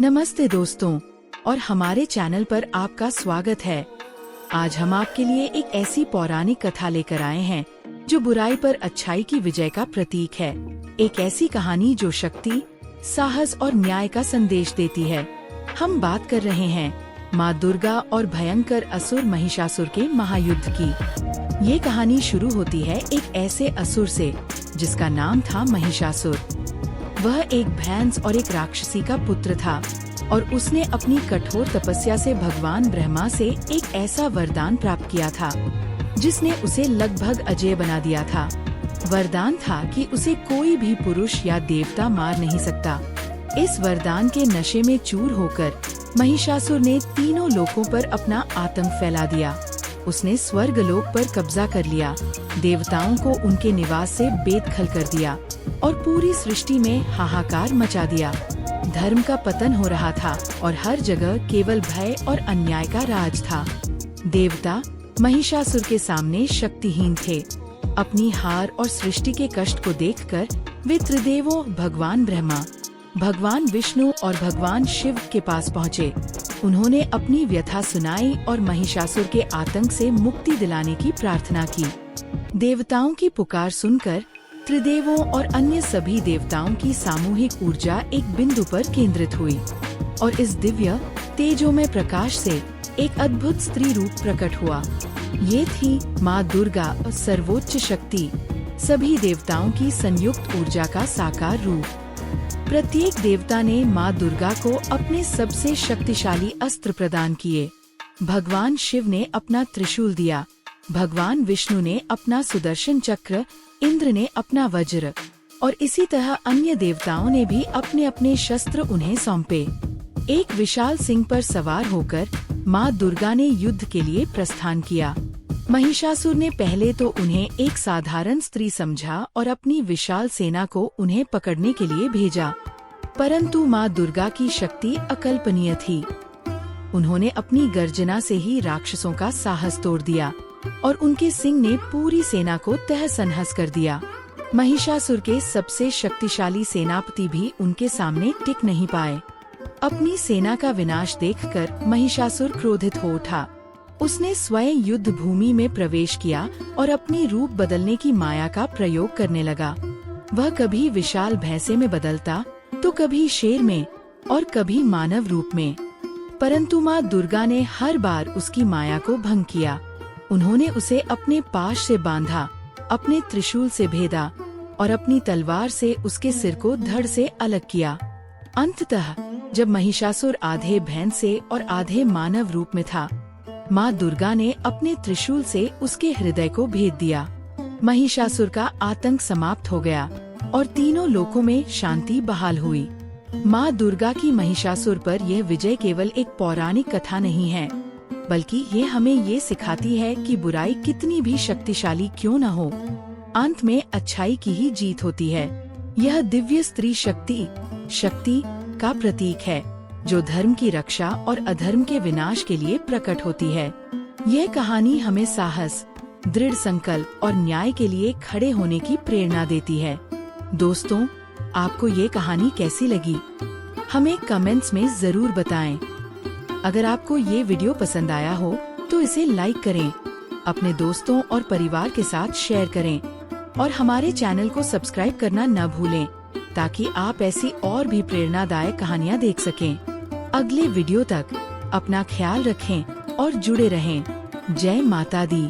नमस्ते दोस्तों, और हमारे चैनल पर आपका स्वागत है। आज हम आपके लिए एक ऐसी पौराणिक कथा लेकर आए हैं जो बुराई पर अच्छाई की विजय का प्रतीक है। एक ऐसी कहानी जो शक्ति, साहस और न्याय का संदेश देती है। हम बात कर रहे हैं माँ दुर्गा और भयंकर असुर महिषासुर के महायुद्ध की। ये कहानी शुरू होती है एक ऐसे असुर से जिसका नाम था महिषासुर। वह एक भैंस और एक राक्षसी का पुत्र था और उसने अपनी कठोर तपस्या से भगवान ब्रह्मा से एक ऐसा वरदान प्राप्त किया था जिसने उसे लगभग अजेय बना दिया था। वरदान था कि उसे कोई भी पुरुष या देवता मार नहीं सकता। इस वरदान के नशे में चूर होकर महिषासुर ने तीनों लोकों पर अपना आतंक फैला दिया। उसने स्वर्ग लोक पर कब्जा कर लिया, देवताओं को उनके निवास से बेदखल कर दिया और पूरी सृष्टि में हाहाकार मचा दिया। धर्म का पतन हो रहा था और हर जगह केवल भय और अन्याय का राज था। देवता महिषासुर के सामने शक्तिहीन थे। अपनी हार और सृष्टि के कष्ट को देखकर वे त्रिदेवों भगवान ब्रह्मा, भगवान विष्णु और भगवान शिव के पास पहुँचे। उन्होंने अपनी व्यथा सुनाई और महिषासुर के आतंक से मुक्ति दिलाने की प्रार्थना की। देवताओं की पुकार सुनकर त्रिदेवों और अन्य सभी देवताओं की सामूहिक ऊर्जा एक बिंदु पर केंद्रित हुई और इस दिव्य तेजोमय प्रकाश से एक अद्भुत स्त्री रूप प्रकट हुआ। ये थी माँ दुर्गा, सर्वोच्च शक्ति, सभी देवताओं की संयुक्त ऊर्जा का साकार रूप। प्रत्येक देवता ने माँ दुर्गा को अपने सबसे शक्तिशाली अस्त्र प्रदान किए। भगवान शिव ने अपना त्रिशूल दिया, भगवान विष्णु ने अपना सुदर्शन चक्र, इंद्र ने अपना वज्र और इसी तरह अन्य देवताओं ने भी अपने अपने शस्त्र उन्हें सौंपे। एक विशाल सिंह पर सवार होकर माँ दुर्गा ने युद्ध के लिए प्रस्थान किया। महिषासुर ने पहले तो उन्हें एक साधारण स्त्री समझा और अपनी विशाल सेना को उन्हें पकड़ने के लिए भेजा, परंतु माँ दुर्गा की शक्ति अकल्पनीय थी। उन्होंने अपनी गर्जना से ही राक्षसों का साहस तोड़ दिया और उनके सिंह ने पूरी सेना को तहस-नहस कर दिया। महिषासुर के सबसे शक्तिशाली सेनापति भी उनके सामने टिक नहीं पाए। अपनी सेना का विनाश देखकर महिषासुर क्रोधित हो उठा। उसने स्वयं युद्ध भूमि में प्रवेश किया और अपनी रूप बदलने की माया का प्रयोग करने लगा। वह कभी विशाल भैंसे में बदलता तो कभी शेर में और कभी मानव रूप में, परंतु माँ दुर्गा ने हर बार उसकी माया को भंग किया। उन्होंने उसे अपने पाश से बांधा, अपने त्रिशूल से भेदा और अपनी तलवार से उसके सिर को धड़ से अलग किया। अंततः जब महिषासुर आधे भैंसे और आधे मानव रूप में था, माँ दुर्गा ने अपने त्रिशूल से उसके हृदय को भेद दिया। महिषासुर का आतंक समाप्त हो गया और तीनों लोकों में शांति बहाल हुई। माँ दुर्गा की महिषासुर पर यह विजय केवल एक पौराणिक कथा नहीं है, बल्कि ये हमें ये सिखाती है कि बुराई कितनी भी शक्तिशाली क्यों न हो, अंत में अच्छाई की ही जीत होती है। यह दिव्य स्त्री शक्ति का प्रतीक है जो धर्म की रक्षा और अधर्म के विनाश के लिए प्रकट होती है। यह कहानी हमें साहस, दृढ़ संकल्प और न्याय के लिए खड़े होने की प्रेरणा देती है। दोस्तों, आपको ये कहानी कैसी लगी? हमें कमेंट्स में जरूर बताएं। अगर आपको ये वीडियो पसंद आया हो तो इसे लाइक करें, अपने दोस्तों और परिवार के साथ शेयर करें और हमारे चैनल को सब्सक्राइब करना न भूलें ताकि आप ऐसी और भी प्रेरणादायक कहानियाँ देख सकें। अगले वीडियो तक अपना ख्याल रखें और जुड़े रहें। जय माता दी।